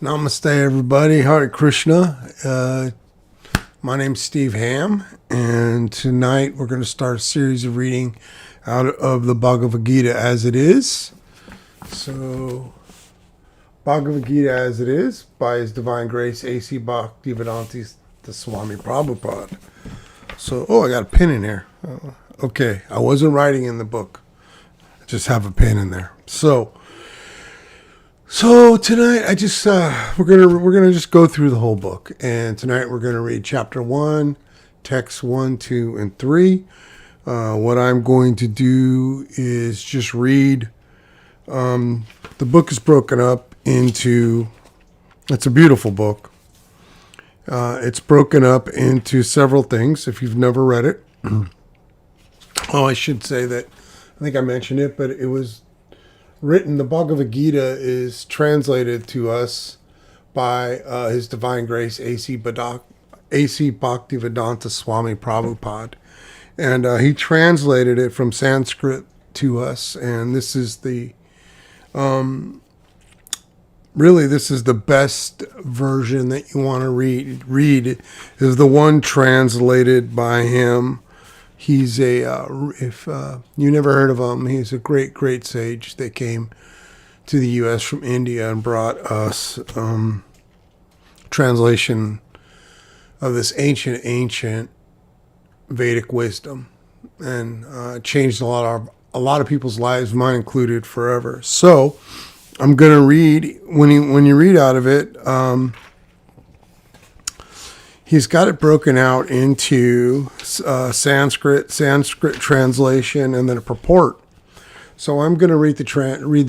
Namaste, everybody. Hare Krishna. My name's Steve Ham, and tonight we're going to start a series of reading out of the Bhagavad-Gita as it is. So, Bhagavad-Gita as it is, by His Divine Grace, A.C. Bhaktivedanta Swami Prabhupada. So, I got a pen in here. Okay, I wasn't writing in the book. I just have a pen in there. So tonight I just we're gonna just go through the whole book, and tonight we're gonna read chapter 1, texts 1, 2, and 3. What I'm going to do is just read. The book is broken up into. It's a beautiful book. It's broken up into several things. If you've never read it, I should say that I think I mentioned it, but it was written, the Bhagavad Gita is translated to us by His Divine Grace, A.C. Bhaktivedanta Swami Prabhupada. And he translated it from Sanskrit to us. And this is the, this is the best version that you want to read. Read is the one translated by him. He's if you never heard of him, he's a great, great sage that came to the U.S. from India and brought us translation of this ancient Vedic wisdom, and changed a lot of people's lives, mine included, forever. So I'm going to read, when you read out of it, he's got it broken out into Sanskrit translation, and then a purport. So I'm going to read the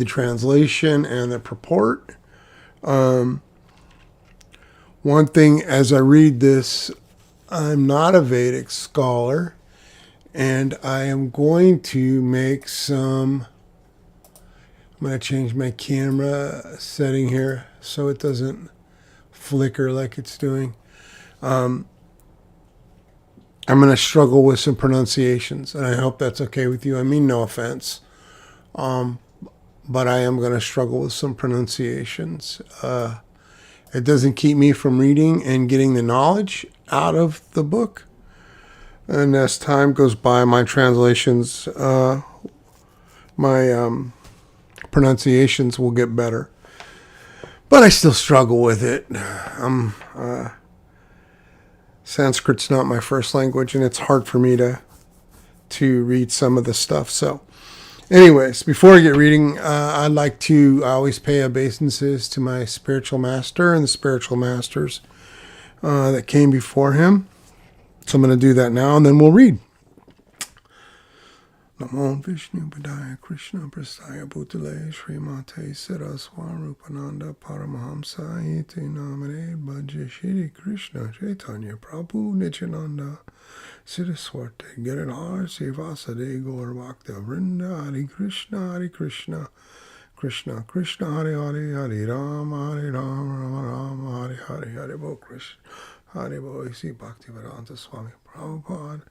translation and the purport. One thing, as I read this, I'm not a Vedic scholar, and I am going to make some. I'm going to change my camera setting here so it doesn't flicker like it's doing. I'm going to struggle with some pronunciations, and I hope that's okay with you. I mean, no offense, but I am going to struggle with some pronunciations. It doesn't keep me from reading and getting the knowledge out of the book. And as time goes by, my translations, my pronunciations will get better. But I still struggle with it. Sanskrit's not my first language, and it's hard for me to read some of the stuff. So anyways, before I get reading, I always pay obeisances to my spiritual master and the spiritual masters that came before him. So I'm going to do that now, and then we'll read. Namo Vishnu Padaya Krishna Prasthaya Bhutale Srimate Saraswarupananda Paramahamsa Iti Namane Bhaja Shri Krishna Chaitanya Prabhu Nityananda Saraswati Giridhar Sivasade Gaur Bhakta Vrinda Hare Krishna Krishna Krishna Hare Hare Hare Rama Rama Rama Hare Hare Hare Bo Krishna Hare Bo Isi Bhaktivedanta Swami Prabhupada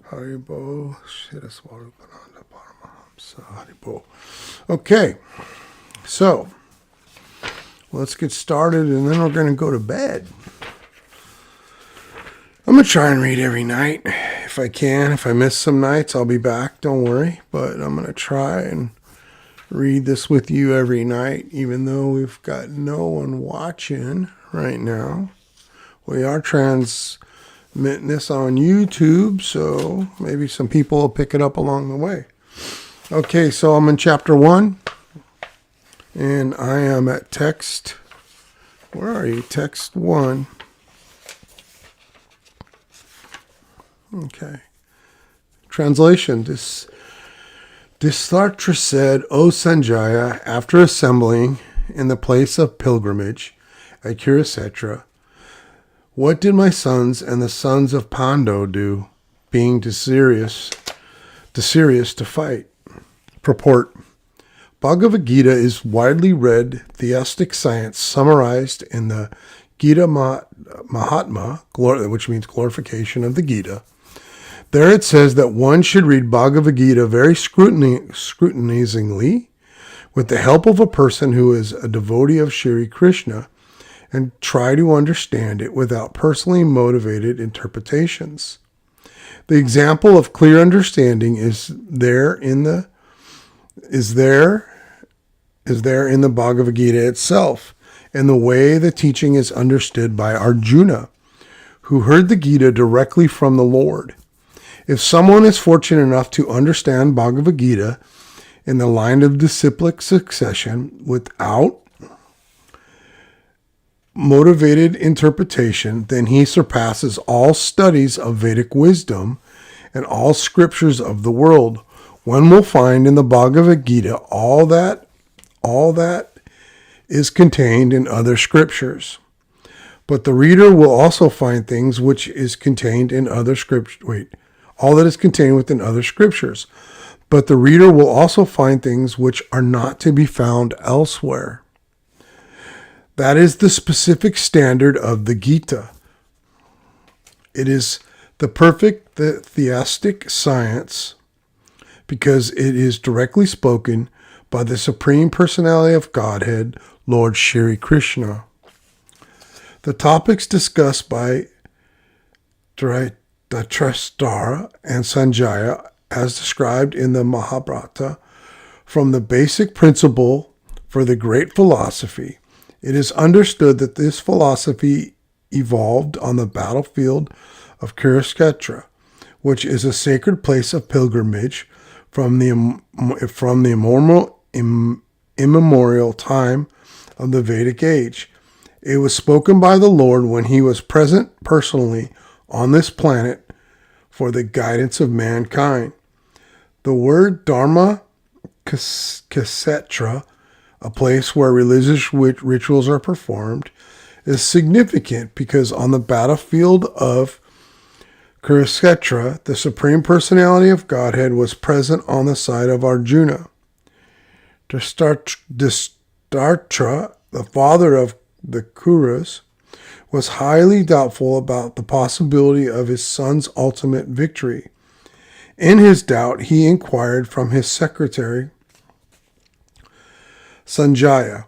Haribo, Shiraswarupananda Paramahamsa, Haribo. Okay, so let's get started, and then we're going to go to bed. I'm going to try and read every night if I can. If I miss some nights, I'll be back, don't worry. But I'm going to try and read this with you every night, even though we've got no one watching right now. We are transmitting this on YouTube, so maybe some people will pick it up along the way. Okay, so I'm in chapter 1, and I am at text. Where are you? Text 1. Okay. Translation. Dhistartra said, O Sanjaya, after assembling in the place of pilgrimage at Kurukshetra, what did my sons and the sons of Pandu do, being desirous to fight? Purport. Bhagavad Gita is widely read theistic science summarized in the Gita Mahatma, which means glorification of the Gita. There it says that one should read Bhagavad Gita very scrutinizingly with the help of a person who is a devotee of Shri Krishna and try to understand it without personally motivated interpretations. The example of clear understanding is there in the Bhagavad-Gita itself, and the way the teaching is understood by Arjuna, who heard the Gita directly from the Lord. If someone is fortunate enough to understand Bhagavad-Gita in the line of disciplic succession without motivated interpretation, then he surpasses all studies of Vedic wisdom and all scriptures of the world. One will find in the Bhagavad Gita all that is contained in other scriptures. But the reader will also find things which is contained in other scriptures. All that is contained within other scriptures. But the reader will also find things which are not to be found elsewhere. That is the specific standard of the Gita. It is the perfect theistic science because it is directly spoken by the Supreme Personality of Godhead, Lord Shri Krishna. The topics discussed by Dhritarashtra and Sanjaya, as described in the Mahabharata, from the basic principle for the great philosophy. It is understood that this philosophy evolved on the battlefield of Kurukshetra, which is a sacred place of pilgrimage from the immemorial time of the Vedic age. It was spoken by the Lord when he was present personally on this planet for the guidance of mankind. The word Dharma Kshetra, a place where religious rituals are performed, is significant because on the battlefield of Kurukshetra, the Supreme Personality of Godhead was present on the side of Arjuna. Dhritarashtra, the father of the Kurus, was highly doubtful about the possibility of his son's ultimate victory. In his doubt, he inquired from his secretary, Sanjaya,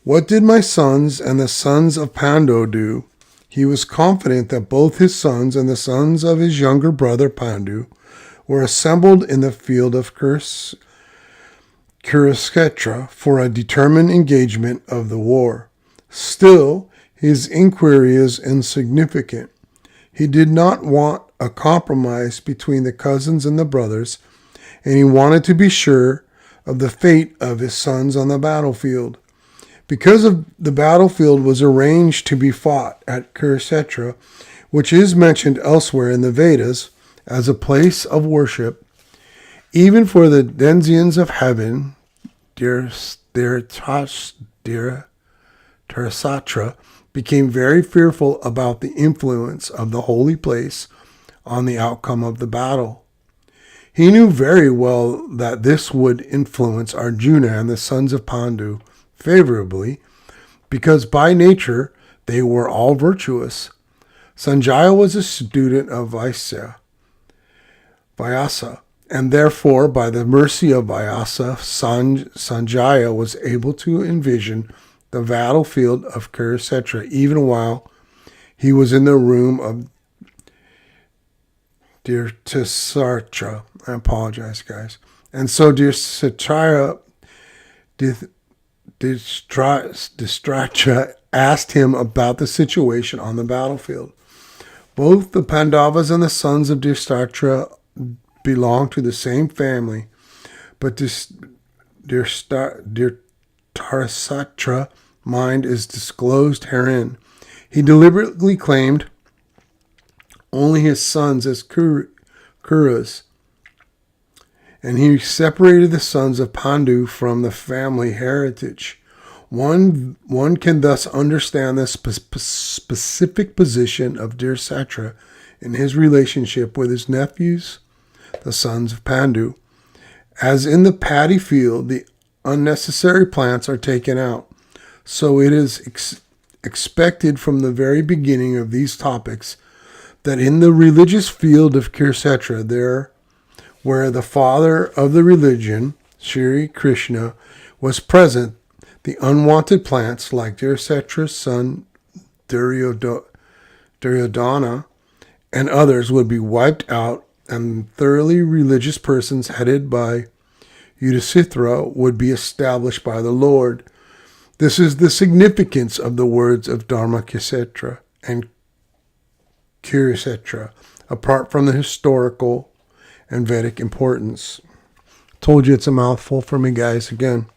"What did my sons and the sons of Pandu do?" He was confident that both his sons and the sons of his younger brother Pandu were assembled in the field of Kurukshetra for a determined engagement of the war. Still, his inquiry is insignificant. He did not want a compromise between the cousins and the brothers, and he wanted to be sure of the fate of his sons on the battlefield. Because of the battlefield was arranged to be fought at Kurukshetra, which is mentioned elsewhere in the Vedas as a place of worship, even for the denizens of heaven, Dhritarashtra became very fearful about the influence of the holy place on the outcome of the battle. He knew very well that this would influence Arjuna and the sons of Pandu favorably, because by nature they were all virtuous. Sanjaya was a student of Vyasa, and therefore by the mercy of Vyasa, Sanjaya was able to envision the battlefield of Kurukshetra even while he was in the room of Dhritarashtra. I apologize, guys. And so Dhritarashtra asked him about the situation on the battlefield. Both the Pandavas and the sons of Dhritarashtra belong to the same family, but Dhritarashtra's mind is disclosed herein. He deliberately claimed only his sons as Kurus, and he separated the sons of Pandu from the family heritage. One can thus understand the specific position of Dhritarashtra in his relationship with his nephews, the sons of Pandu. As in the paddy field, the unnecessary plants are taken out. So it is expected from the very beginning of these topics that in the religious field of Kurukshetra, there, where the father of the religion, Shri Krishna, was present, the unwanted plants, like Dhritarashtra's son Duryodhana and others would be wiped out, and thoroughly religious persons headed by Yudhisthira would be established by the Lord. This is the significance of the words of Dharmaksetra and Kurukshetra, apart from the historical and Vedic importance. Told you it's a mouthful for me, guys. Again,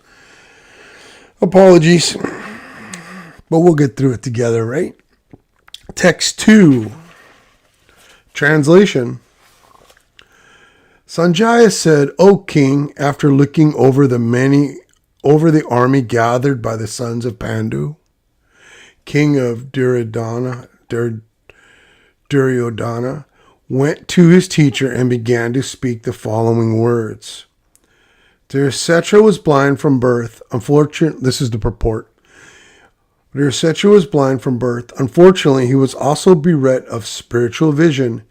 apologies, but we'll get through it together, right? Text 2. Translation. Sanjaya said, "O king, after looking over the army gathered by the sons of Pandu, king of Duryodhana, went to his teacher and began to speak the following words. Dhritarashtra was blind from birth. This is the purport. Dhritarashtra was blind from birth. Unfortunately, he was also bereft of spiritual vision.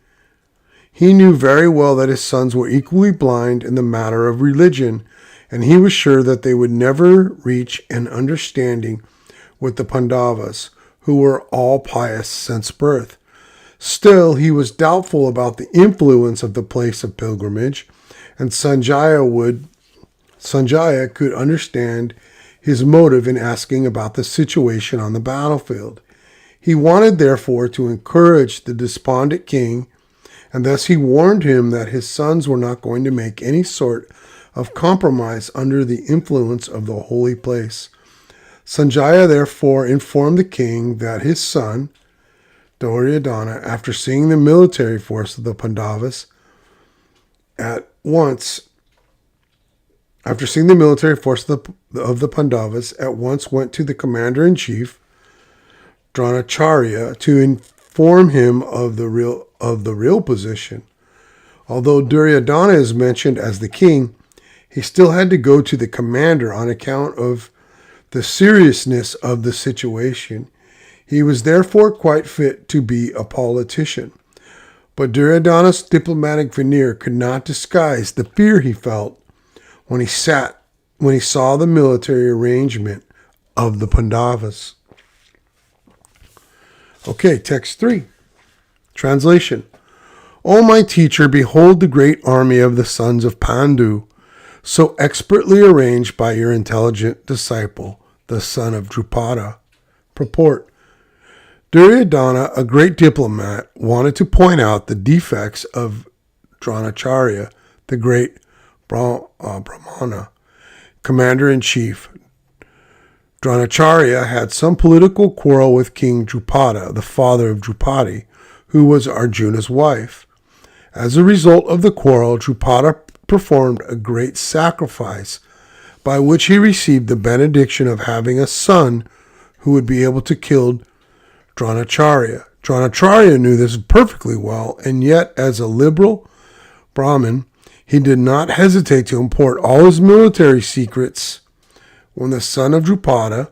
He knew very well that his sons were equally blind in the matter of religion, and he was sure that they would never reach an understanding with the Pandavas, who were all pious since birth. Still, he was doubtful about the influence of the place of pilgrimage, and Sanjaya could understand his motive in asking about the situation on the battlefield. He wanted, therefore, to encourage the despondent king, and thus he warned him that his sons were not going to make any sort of compromise under the influence of the holy place. Sanjaya therefore informed the king that his son, Duryodhana, after seeing the military force of the Pandavas, at once went to the commander-in-chief, Dronacharya, to inform him of the real position. Although Duryodhana is mentioned as the king, he still had to go to the commander on account of the seriousness of the situation. He was therefore quite fit to be a politician. But Duryodhana's diplomatic veneer could not disguise the fear he felt when he saw the military arrangement of the Pandavas. Okay, text 3. Translation. O my teacher, behold the great army of the sons of Pandu, so expertly arranged by your intelligent disciple, the son of Drupada. Purport. Duryodhana, a great diplomat, wanted to point out the defects of Dronacharya, the great Brahmana, commander-in-chief. Dronacharya had some political quarrel with King Drupada, the father of Drupadi, who was Arjuna's wife. As a result of the quarrel, Drupada performed a great sacrifice by which he received the benediction of having a son who would be able to kill Dronacharya. Dronacharya knew this perfectly well, and yet as a liberal Brahmin, he did not hesitate to impart all his military secrets when the son of Drupada,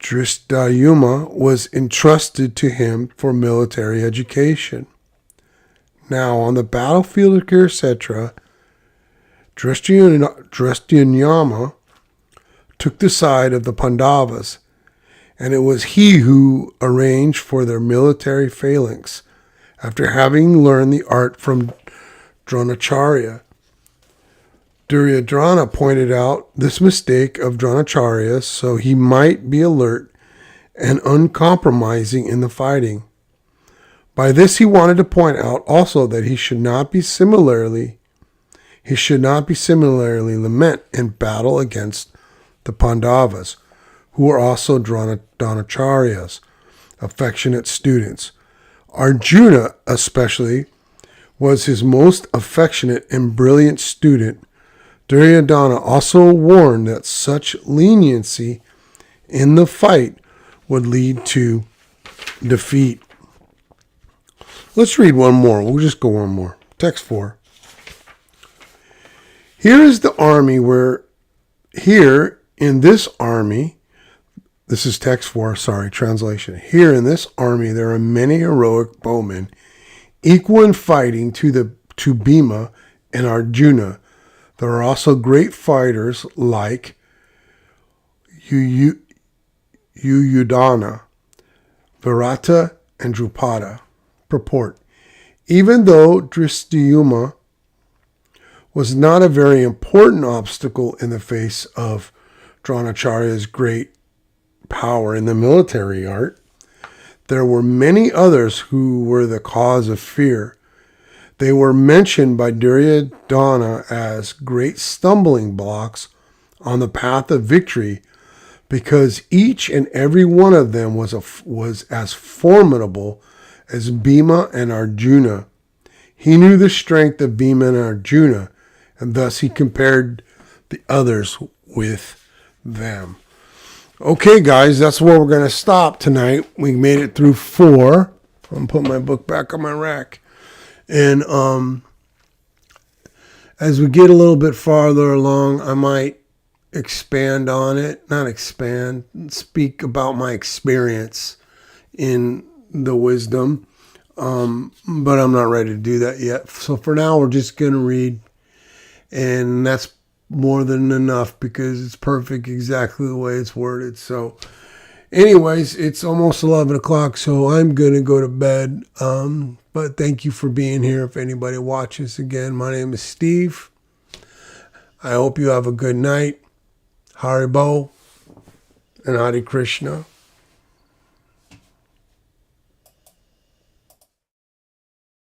Dhristadyumna, was entrusted to him for military education. Now, on the battlefield of Kurukshetra, Dhristadyumna took the side of the Pandavas, and it was he who arranged for their military phalanx, after having learned the art from Dronacharya. Duryodhana pointed out this mistake of Dronacharya so he might be alert and uncompromising in the fighting. By this he wanted to point out also that he should not be similarly lament in battle against the Pandavas, who were also Dronacharya's affectionate students. Arjuna especially was his most affectionate and brilliant student. Duryodhana also warned that such leniency in the fight would lead to defeat. Let's read one more. We'll just go one more. Text 4. Here is the army here in this army, this is text 4, translation. Here in this army there are many heroic bowmen, equal in fighting to Bhima and Arjuna. There are also great fighters like Yuyudhana, Virata, and Drupada. Purport. Even though Drishtadyumna was not a very important obstacle in the face of Dronacharya's great power in the military art, there were many others who were the cause of fear. They were mentioned by Duryodhana as great stumbling blocks on the path of victory because each and every one of them was as formidable as Bhima and Arjuna. He knew the strength of Bhima and Arjuna, and thus he compared the others with them. Okay, guys, that's where we're going to stop tonight. We made it through 4. I'm going to put my book back on my rack. And as we get a little bit farther along, I might expand on it. Not expand, speak about my experience in the wisdom. But I'm not ready to do that yet. So for now, we're just going to read. And that's more than enough because it's perfect exactly the way it's worded. So anyways, it's almost 11 o'clock, so I'm going to go to bed. But thank you for being here. If anybody watches again, my name is Steve. I hope you have a good night. Haribo and Hare Krishna.